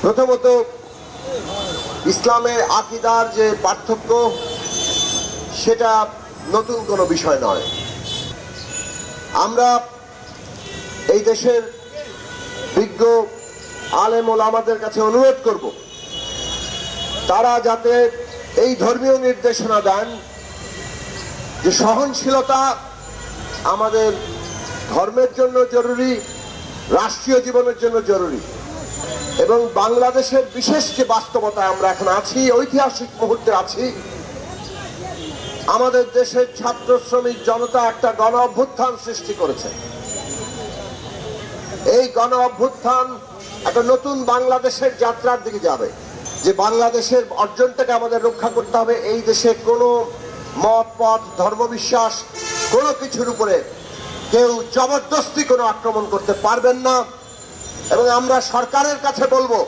প্রথমত ইসলামের আকীদার যে পার্থক্য সেটা নতুন কোনো বিষয় নয়। আমরা এই দেশের বিজ্ঞ আলেম ওলামাদের কাছে অনুরোধ করব তারা যাতে এই ধর্মীয় নির্দেশনা দেন যে সহনশীলতা আমাদের ধর্মের জন্য জরুরি, রাষ্ট্রীয় জীবনের জন্য জরুরি, এবং বাংলাদেশের বিশেষ যে বাস্তবতায় আমরা এখন আছি, ঐতিহাসিক মুহূর্তে আছি, আমাদের দেশের ছাত্র শ্রমিক জনতা একটা গণ অভ্যুত্থান সৃষ্টি করেছে। এই গণ অভ্যুত্থান একটা নতুন বাংলাদেশের যাত্রার দিকে যাবে। যে বাংলাদেশের অর্জনটাকে আমাদের রক্ষা করতে হবে, এই দেশে কোনো মত পথ ধর্মবিশ্বাস কোনো কিছুর উপরে কেউ জবরদস্তি কোনো আক্রমণ করতে পারবেন না। এবং আমরা সরকারের কাছে বলবো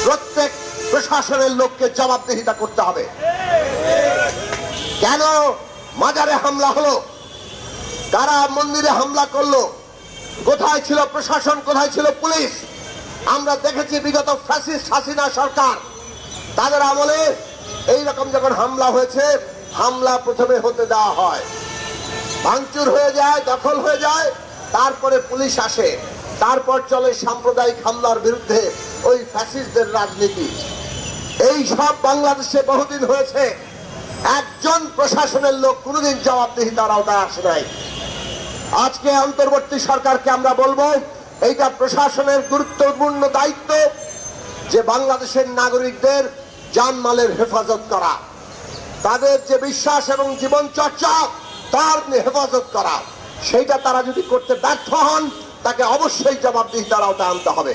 প্রত্যেক প্রশাসনের লোককে জবাবদিহিতা করতে হবে। কেন মাজারে হামলা হলো, কারা মন্দিরে হামলা করলো, কোথায় ছিল প্রশাসন, কোথায় ছিল পুলিশ? আমরা দেখেছি বিগত ফ্যাসিস্ট হাসিনা সরকার তাদের আমলে এইরকম যখন হামলা হয়েছে, হামলা প্রথমে হতে দেওয়া হয়, ভাঙচুর হয়ে যায়, দখল হয়ে যায়, তারপরে পুলিশ আসে, তারপর চলে সাম্প্রদায়িক হামলার বিরুদ্ধে ওই ফ্যাসিস্টদের রাজনীতি। এই সব বাংলাদেশে বহুদিন হয়েছে, একজন প্রশাসনের লোক কোনোদিন জবাবদিহিতার আওতায় আসে নাই। আজকে অন্তর্বর্তী সরকারকে আমরা বলবো এইটা প্রশাসনের গুরুত্বপূর্ণ দায়িত্ব যে বাংলাদেশের নাগরিকদের জানমালের হেফাজত করা, তাদের যে বিশ্বাস এবং জীবন চর্চা তার হেফাজত করা। সেইটা তারা যদি করতে ব্যর্থ হন তাকে অবশ্যই জবাবদিহিতার আওতায় আনতে হবে।